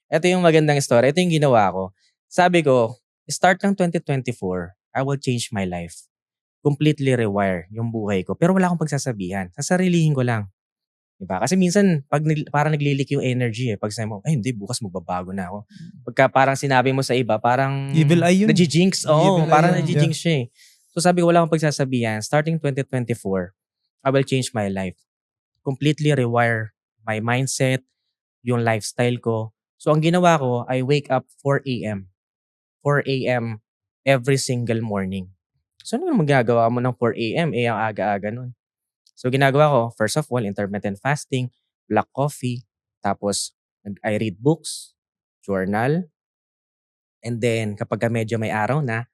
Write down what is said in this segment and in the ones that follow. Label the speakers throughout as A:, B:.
A: Ito yung magandang story. Ito yung ginawa ko. Sabi ko, start ng 2024, I will change my life. Completely rewire yung buhay ko. Pero wala akong pagsasabihan. Sasarilihin ko lang. Diba? Kasi minsan, parang naglilik yung energy eh. Pag sabi mo, ay hindi, bukas magbabago na ako. Pagka parang sinabi mo sa iba, parang
B: Evil eye yun.
A: najijinx.
B: Evil eye
A: Parang
B: yun.
A: najijinx siya eh. So sabi ko, wala akong pagsasabihan. Starting 2024, I will change my life. Completely rewire my mindset, yung lifestyle ko. So ang ginawa ko, I wake up 4 a.m. 4 a.m. every single morning. So ano naman magagawa mo ng 4 a.m. Ang aga-aga nun. So ginagawa ko, first of all, intermittent fasting, black coffee, tapos I read books, journal, and then kapag medyo may araw na,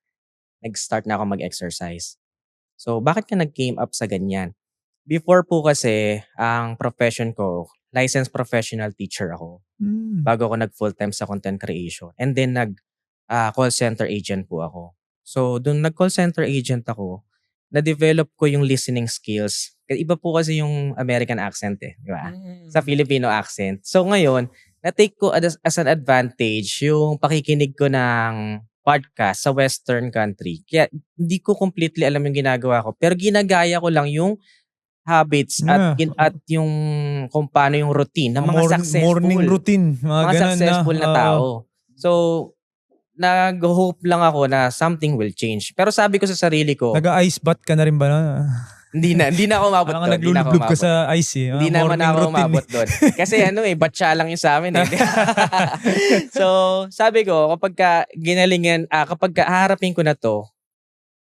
A: nag-start na ako mag-exercise. So bakit ka nag-came up sa ganyan? Before po kasi, ang profession ko, licensed professional teacher ako. Bago ako nag-full-time sa content creation. And then call center agent po ako. So doon nag-call center agent ako, na-develop ko yung listening skills. Iba po kasi yung American accent eh, di ba? Sa Filipino accent. So ngayon, na-take ko as an advantage yung pakikinig ko ng podcast sa Western country. Kaya hindi ko completely alam yung ginagawa ko. Pero ginagaya ko lang yung habits at yung kung paano yung routine ng mga successful.
B: Morning routine. Mga
A: successful na tao. So, nag-hope lang ako na something will change. Pero sabi ko sa sarili ko,
B: Nag-ice bath ka na rin ba?
A: Hindi na ako umabot doon.
B: Naglulublog ka sa ice eh.
A: Hindi naman ako umabot doon. Kasi batsa lang yung sa amin eh. So, sabi ko, kapag haharapin ko na to,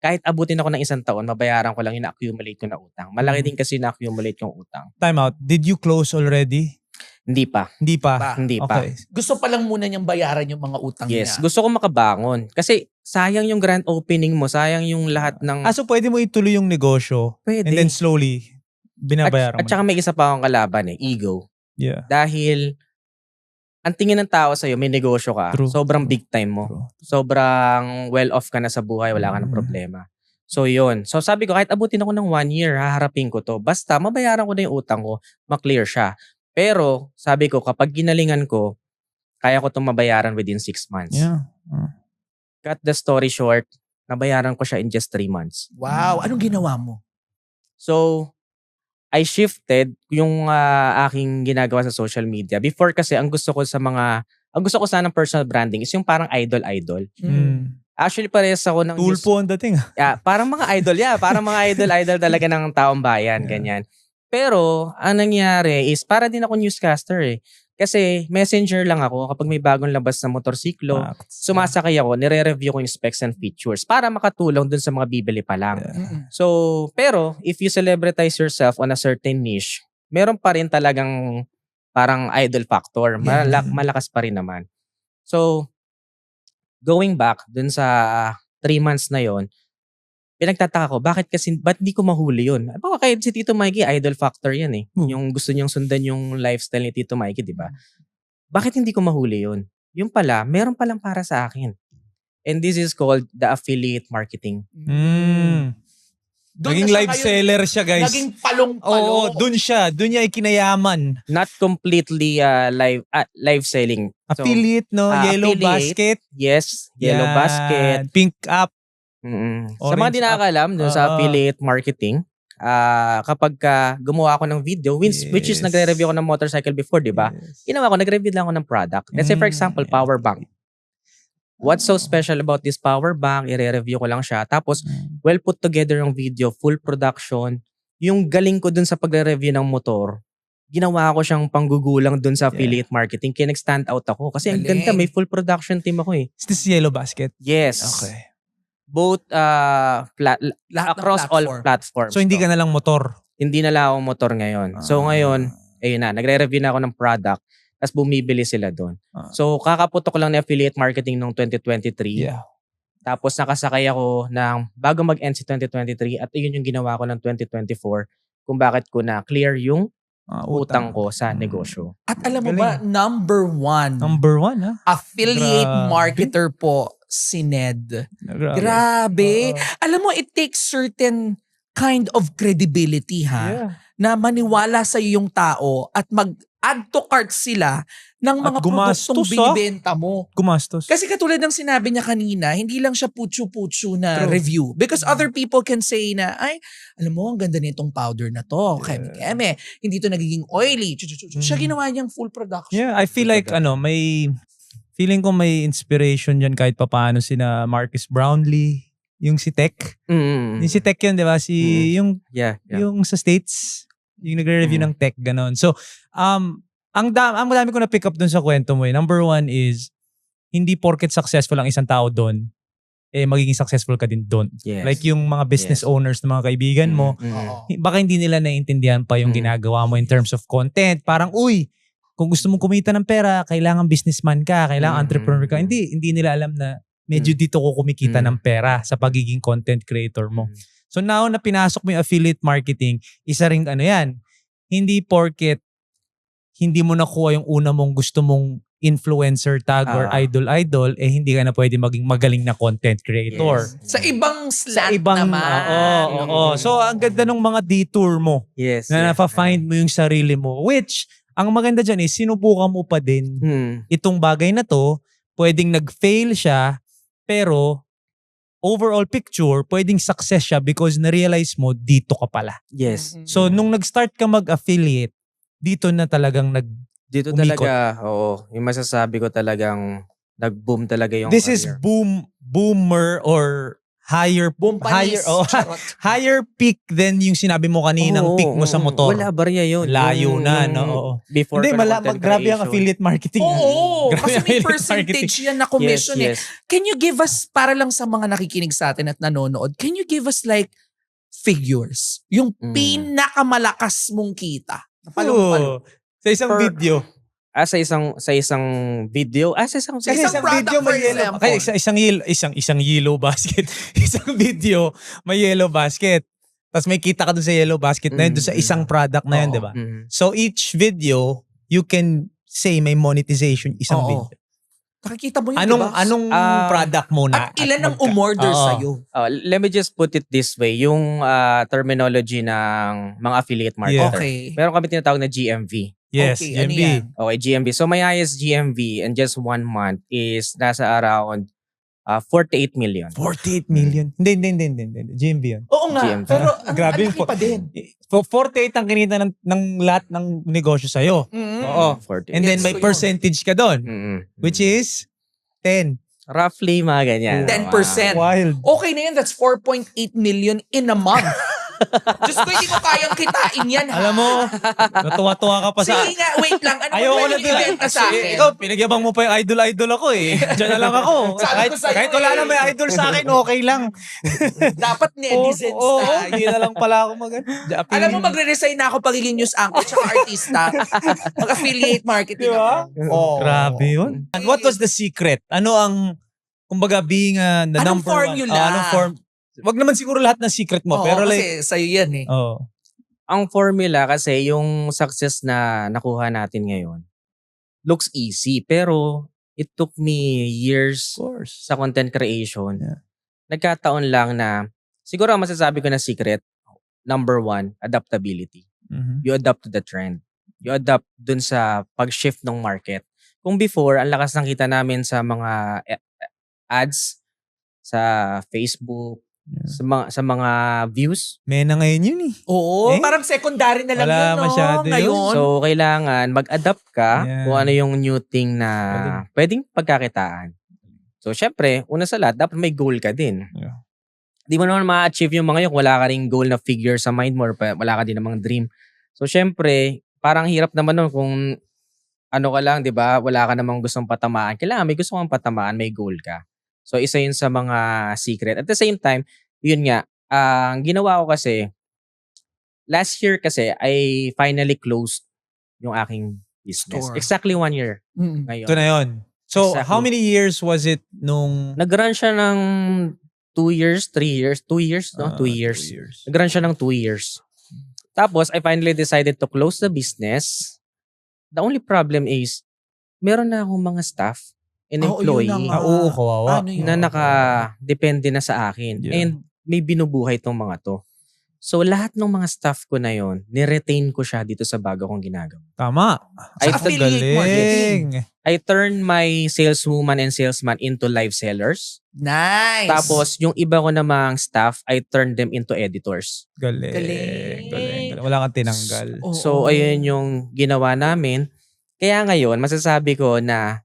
A: kahit abutin ako ng 1 taon, mabayaran ko lang yung na-accumulate ko na utang. Malaki din kasi na-accumulate kong utang.
B: Time out. Did you close already?
A: Hindi pa.
B: Hindi pa?
A: Hindi pa.
C: Okay. Gusto pa lang muna niyang bayaran yung mga utang niya.
A: Yes. Gusto ko makabangon. Kasi sayang yung grand opening mo. Sayang yung lahat ng...
B: So pwede mo ituloy yung negosyo.
A: Pwede.
B: And then slowly, binabayaran mo.
A: At saka may isa pa akong kalaban ego.
B: Yeah.
A: Dahil ang tingin ng tao sa'yo, may negosyo ka.
B: True.
A: Sobrang big time mo.
B: True.
A: Sobrang well off ka na sa buhay. Wala ka ng problema. So yun. So sabi ko, kahit abutin ako ng 1 year, haharapin ko to. Basta mabayaran ko na yung utang ko, maklear siya. Pero sabi ko, kapag ginalingan ko, kaya ko itong mabayaran within 6 months.
B: Yeah.
A: Cut the story short, nabayaran ko siya in just 3 months.
C: Wow. Anong ginawa mo?
A: So, I shifted yung aking ginagawa sa social media. Before kasi, ang gusto ko sanang personal branding is yung parang idol-idol. Actually, parehas ako ng...
B: Tulpo ang dating.
A: Parang mga idol, parang mga idol talaga ng taong bayan, ganyan. Pero, ang nangyari is, para din ako newscaster eh. Kasi, messenger lang ako kapag may bagong labas na motorsiklo, sumasakay ako, nire-review ko yung specs and features para makatulong dun sa mga bibili pa lang. So, pero, if you celebritize yourself on a certain niche, meron pa rin talagang parang idol factor. Malakas pa rin naman. So, going back dun sa 3 months na yon, pinagtataka ko, ba't di ko mahuli yun? Kaya si Tito Mikey, idol factor yan eh. Yung gusto niyang sundan yung lifestyle ni Tito Mikey, di ba? Bakit hindi ko mahuli yun? Yung pala, meron palang para sa akin. And this is called the affiliate marketing.
B: Naging live seller siya, guys.
C: Naging palong-palong.
B: Dun siya. Dun niya ikinayaman.
A: Not completely live selling.
B: Affiliate, no? Yellow basket.
A: Yes, yellow basket.
B: Pink app.
A: Sa mga di nakakalam dun sa affiliate marketing, kapag gumawa ako ng video, which is nagre-review ako ng motorcycle before, di ba? Ginawa ko, nagre-review lang ako ng product. Let's say for example, power bank. What's so special about this power bank? I-review ko lang siya. Tapos, well put together yung video, full production. Yung galing ko dun sa pagre-review ng motor, ginawa ko siyang panggugulang dun sa affiliate marketing. Kaya nag-stand out ako. Kasi ang ganda, may full production team ako eh.
B: Is this yellow basket?
A: Yes.
B: Okay.
A: Both across all platforms.
B: So, hindi ka na lang motor?
A: Hindi na lang ako motor ngayon. So, ngayon, ayun na, nagre-review na ako ng product. Tapos bumibili sila doon. So, kakaputok lang ng affiliate marketing noong 2023.
B: Yeah.
A: Tapos nakasakay ako bago mag-end si 2023 at yun yung ginawa ko ng 2024 kung bakit ko na clear yung utang ko sa negosyo.
C: At alam mo ba, number one,
B: ha?
C: Affiliate marketer po si Ned. Grabe. Alam mo, it takes certain kind of credibility, ha?
B: Yeah.
C: Na maniwala sa iyong tao at mag-add to cart sila ng mga
B: At gumastos,
C: produktong binibenta mo.
B: Gumastos.
C: Kasi katulad ng sinabi niya kanina, hindi lang siya putsu-putsu na
B: True.
C: review. Because other people can say na, ay, alam mo, ang ganda nitong powder na to. Keme-keme. Hindi to nagiging oily. Siya ginawa niyang full production.
B: Yeah, I feel like feeling ko may inspiration dyan kahit papaano sina Marcus Brownlee, yung si Tech. Yung si Tech yun, di ba? Yung sa States, yung nagre-review ng Tech, ganon. So, ang dami ko na pick up dun sa kwento mo. Number one is, hindi porket successful ang isang tao doon, magiging successful ka din doon.
A: Yes.
B: Like yung mga business owners ng mga kaibigan mo, baka hindi nila naiintindihan pa yung ginagawa mo in terms of content. Parang, kung gusto mong kumita ng pera, kailangan businessman ka, kailangan entrepreneur ka. Hindi nila alam na medyo dito ko kumikita ng pera sa pagiging content creator mo. So now na pinasok mo yung affiliate marketing, isa ring yan, hindi porket hindi mo nakuha yung una mong gusto mong influencer tag or idol, hindi ka na pwede maging magaling na content creator.
C: Yes. Sa ibang slant naman.
B: So, ang ganda ng mga detour mo.
A: Yes.
B: Na nafa-find mo yung sarili mo. Which, ang maganda dyan is, sinubukan mo pa din itong bagay na to. Pwedeng nag-fail siya, pero overall picture, pwedeng success siya because na-realize mo, dito ka pala.
A: Yes.
B: So, nung nag-start ka mag-affiliate, dito na talagang
A: dito
B: umikot.
A: talaga, yung masasabi ko talagang nag-boom talaga yung
B: This
A: career.
B: is boomer or higher peak than yung sinabi mo kaninang peak mo sa motor.
A: Wala barya yun.
B: Layo na, no?
A: Before
B: Hindi,
A: content
B: grabe ang
A: creation.
B: affiliate marketing.
C: Oo,
B: Grabe
C: kasi
B: ang
C: may
B: affiliate
C: percentage yan na commission
A: Yes.
C: Can you give us, para lang sa mga nakikinig sa atin at nanonood, can you give us like figures? Yung pinakamalakas mong kita.
B: Oo. Sa isang video.
A: Sa isang video. Sa isang
B: Kasi isang
C: product,
B: video may
C: for
B: yellow.
C: example.
B: Kasi isang yellow basket. Isang video may yellow basket. Tapos may kita ka dun sa yellow basket na yun, dun sa isang product na yun, di ba? So each video, you can say may monetization isang video.
C: Nakikita mo yun,
B: Anong product mo na?
C: At ilan ang umorder sa'yo?
A: Let me just put it this way. Yung terminology ng mga affiliate marketer.
C: Okay.
A: Meron kami tinatawag na GMV.
B: Yes,
C: Okay, ano
B: GMV.
C: yan?
A: Okay, GMV. So my highest GMV in just 1 month is nasa around 48 million.
B: 48 million. Hindi. GMV yun.
C: Oo nga,
A: GMV.
C: pero ang
B: Grabe
C: laki pa din.
B: 48 ang kinita ng lahat ng negosyo sa'yo. Oo.
A: 48.
B: And then
C: Gets
B: may
C: ko yun.
B: percentage ka doon. Which
A: Mm-hmm.
B: is 10.
A: Roughly mga ganyan.
C: 10%.
B: Wild.
C: Okay na yun, that's 4.8 million in a month. Diyos ko, hindi ko kayang kitain yan, ha?
B: Alam mo, natuwa-tuwa ka pa sa...
C: Sige nga, wait lang. Ano
B: Ayoko
C: ba
B: na
C: yung ibenta sa akin?
B: Ikaw, pinagyabang mo pa yung idol ako eh. Diyan na lang ako.
C: Sabi ko sa'yo
B: kahit wala na may idol sa akin, okay lang.
C: Dapat netizens
B: Oo,
C: tayo.
B: hindi na lang pala ako
C: Alam mo, magre-resign na ako pagiging news anchor tsaka artista. Mag-affiliate marketing
B: Diba?
C: ako.
B: Grabe yun. And what was the secret? Ano ang, kumbaga, being the
C: Anong
B: number
C: formula?
B: one? Anong form? Wag naman siguro lahat ng secret mo.
C: Oo,
B: pero
C: kasi sa'yo yan eh.
A: Ang formula kasi yung success na nakuha natin ngayon looks easy pero it took me years
B: course.
A: sa content creation.
B: Yeah.
A: Nagkataon lang na siguro ang masasabi ko na secret, number 1, adaptability. You adapt to the trend. You adapt dun sa pag-shift ng market. Kung before, ang lakas ng kita namin sa mga ads sa Facebook, sa mga views.
B: May na ngayon yun eh.
C: Oo, parang secondary na lang
B: Wala
C: yun, no?
B: masyado yun.
C: Ngayon.
A: So, kailangan mag-adapt ka kung ano yung new thing na pwedeng pagkakitaan. So, syempre, una sa lahat, dapat may goal ka din.
B: Yeah.
A: Di mo naman ma-achieve yung mga yun kung wala ka ring goal na figure sa mind mo or wala ka din namang dream. So, syempre, parang hirap naman nun kung ano ka lang, di ba? Wala ka namang gustong patamaan. Kailangan may gusto kang patamaan, may goal ka. So, isa yun sa mga secret. At the same time, yun nga, ang ginawa ko kasi, last year kasi, I finally closed yung aking business.
C: Store.
A: Exactly 1 year. Ngayon.
B: Ito na yun. So,
A: Exactly.
B: how many years was it nung...
A: Nag-run siya ng 2 years, 3 years, 2 years, no? 2 years.
B: 2 years.
A: Nag-run siya ng 2 years. Tapos, I finally decided to close the business. The only problem is, meron na akong mga staff and employee
C: yun na nga.
B: Oo, kawawa.
C: Ano yun?
A: na naka-depende na sa akin.
B: Yeah.
A: And may binubuhay tong mga to. So lahat ng mga staff ko na yon, niretain ko siya dito sa bago kong ginagawa.
B: Tama.
A: Ay,
B: Sa
C: affiliate marketing.
A: I turned my saleswoman and salesman into live sellers.
C: Nice.
A: Tapos yung iba ko namang staff, I turned them into editors.
B: Galing.
C: Galing.
B: Wala kang tinanggal.
C: Oo.
A: So ayun yung ginawa namin. Kaya ngayon, masasabi ko na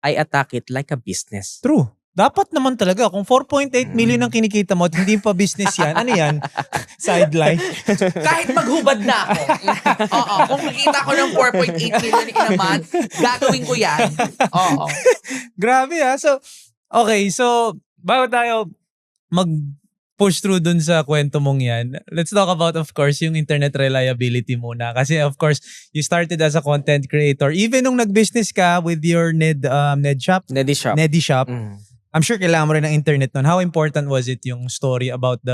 A: I attack it like a business.
B: True. Dapat naman talaga. Kung 4.8 million ang kinikita mo at hindi pa business yan, ano yan? Sideline.
C: Kahit maghubad na ako. Oo. Kung makita ko ng 4.8 million in a month, gagawin ko yan. Oo.
B: Grabe So, okay. So, bago tayo mag-push through dun sa kwento mong yan, let's talk about, of course, yung internet reliability muna. Kasi, of course, you started as a content creator. Even nung nag-business ka with your Ned Shop,
A: Nedi Shop.
B: I'm sure kailangan mo rin ng internet nun. How important was it yung story about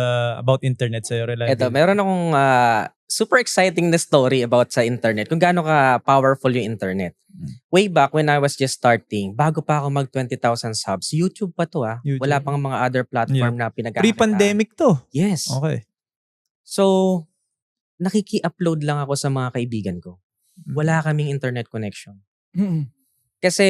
B: internet sa'yo?
A: Ito, meron akong super exciting na story about sa internet. Kung gaano ka powerful yung internet. Way back when I was just starting, bago pa ako mag 20,000 subs, YouTube pa to
B: YouTube.
A: Wala pang mga other platform na pinag-aaralan.
B: Pre-pandemic to.
A: Yes.
B: Okay.
A: So, nakiki-upload lang ako sa mga kaibigan ko. Wala kaming internet connection. Kasi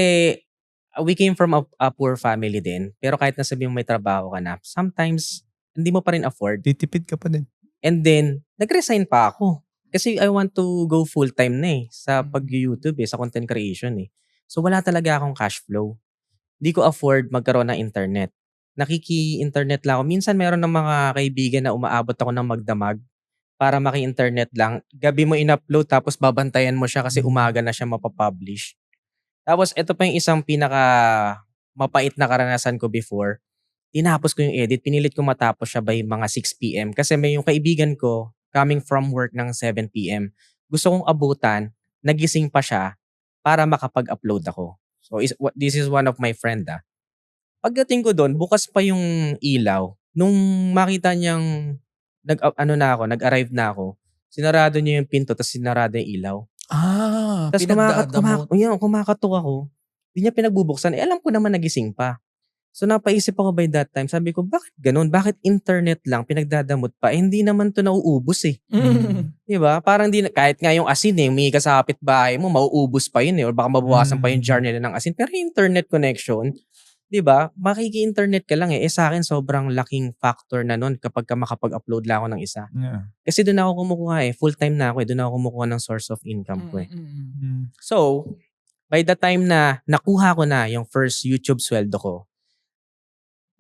A: we came from a poor family din. Pero kahit na sabihin mo may trabaho ka na, sometimes hindi mo pa rin afford.
B: Titipid ka pa din.
A: And then, nag-resign pa ako. Kasi I want to go full-time na sa pag-YouTube sa content creation So wala talaga akong cash flow. Hindi ko afford magkaroon ng internet. Nakiki-internet lang ako. Minsan meron ng mga kaibigan na umaabot ako ng magdamag para maki-internet lang. Gabi mo in-upload tapos babantayan mo siya kasi umaga na siya mapapublish. Tapos ito pa yung isang pinaka mapait na karanasan ko before. Tinapos ko yung edit. Pinilit ko matapos siya by mga 6 p.m. Kasi may yung kaibigan ko coming from work ng 7 p.m. Gusto kong abutan. Nagising pa siya para makapag-upload ako. So this is one of my friend Pagdating ko doon, bukas pa yung ilaw. Nung makita niyang nag-arrive na ako, sinarado niya yung pinto tapos sinarado yung ilaw. Tapos kumakatok ako. Hindi niya pinagbubuksan. Alam ko naman nagising pa. So napaisip ako by that time. Sabi ko, bakit ganun? Bakit internet lang pinagdadamot pa? Hindi naman to nauubos Diba? Parang kahit nga yung asin may ka sa kapitbahay mo, mauubos pa yun Or baka mabawasan pa yung jar nila ng asin. Pero yung internet connection, diba? Makiki-internet ka lang sa akin sobrang laking factor na nun kapag ka makapag-upload lang ako ng isa.
B: Yeah.
A: Kasi doon ako kumukuha full-time na ako Doon ako kumukuha ng source of income ko So, by the time na nakuha ko na yung first YouTube sweldo ko,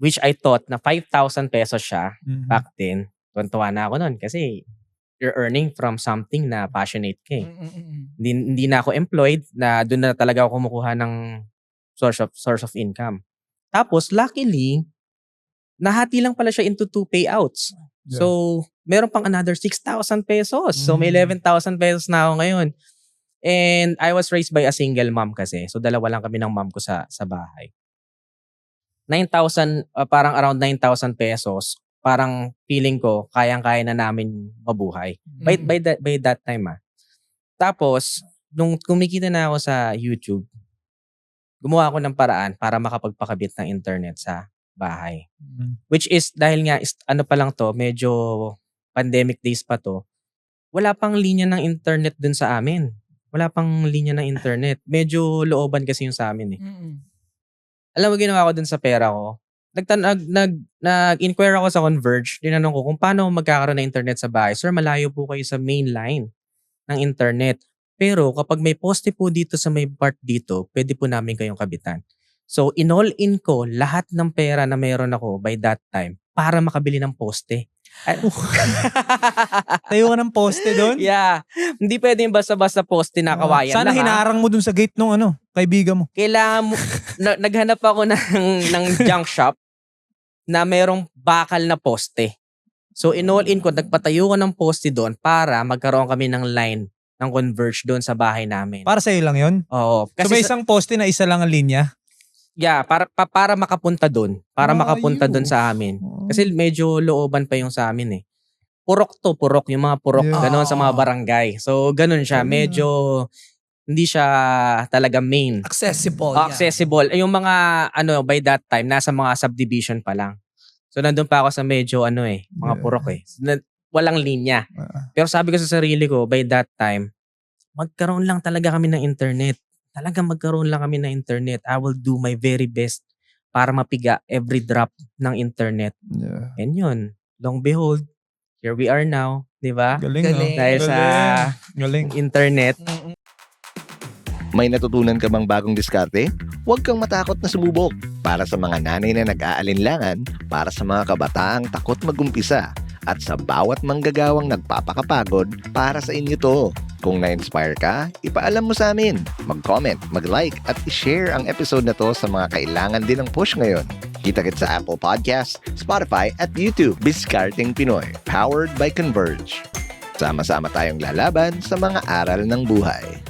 A: which I thought na 5,000 pesos siya back then, tuwan-tuwa na ako nun kasi you're earning from something na passionate ka Hindi na ako employed na doon na talaga ako kumukuha ng source of income. Tapos, luckily, nahati lang pala siya into 2 payouts.
B: Yeah.
A: So, meron pang another 6,000 pesos. So, may 11,000 pesos na ako ngayon. And I was raised by a single mom kasi. So, dalawa lang kami ng mom ko sa bahay. 9,000, parang around 9,000 pesos, parang feeling ko, kayang-kaya na namin mabuhay. By that time Tapos, nung kumikita na ako sa YouTube, gumawa ako ng paraan para makapagpakabit ng internet sa bahay. Which is, dahil nga, pa lang to, medyo pandemic days pa to, wala pang linya ng internet dun sa amin. Wala pang linya ng internet. Medyo looban kasi yung sa amin Alam mo, ginawa ko dun sa pera ko. Nag-inquire ako sa Converge. Tinanong ko kung paano magkakaroon ng internet sa bahay. Sir, malayo po kayo sa main line ng internet. Pero kapag may poste po dito sa may part dito, pwede po namin kayong kabitan. So, in-all-in ko lahat ng pera na meron ako by that time para makabili ng poste.
B: Tayo ka ng poste doon?
A: Yeah. Hindi pwede yung basta-basta poste na kawayan
B: Sana
A: lang.
B: hinarang mo dun sa gate nung kaibigan mo.
A: Kailangan mo, naghanap ako ng junk shop na merong bakal na poste. So, in-all-in ko, nagpatayo ko ng poste doon para magkaroon kami ng line ng Converge doon sa bahay namin.
B: Para sa'yo lang yun?
A: Oo.
B: Kasi so may isang poste na isa lang ang linya?
A: Yeah, para makapunta doon. Para makapunta doon sa amin. Kasi medyo looban pa yung sa amin Purok yung mga purok, gano'n sa mga barangay. So, gano'n siya. Medyo hindi siya talaga main.
C: Accessible.
A: Accessible. Yung mga, by that time, nasa mga subdivision pa lang. So, nandun pa ako sa medyo, mga purok walang linya. Pero sabi ko sa sarili ko, by that time, magkaroon lang talaga kami ng internet. Talagang magkaroon lang kami ng internet. I will do my very best para mapiga every drop ng internet.
D: Yeah.
A: And yun, long behold, here we are now. Di ba?
B: Galing,
C: Galing.
A: Dahil sa
B: Galing.
A: internet.
D: May natutunan ka bang bagong diskarte? Huwag kang matakot na sumubok. Para sa mga nanay na nag-aalinlangan, para sa mga kabataang takot mag-umpisa, at sa bawat manggagawang nagpapakapagod, para sa inyo to. Kung na-inspire ka, ipaalam mo sa amin. Mag-comment, mag-like, at i-share ang episode na to sa mga kailangan din ng push ngayon. Kita-kits sa Apple Podcasts, Spotify, at YouTube. Discarding Pinoy, powered by Converge. Sama-sama tayong lalaban sa mga aral ng buhay.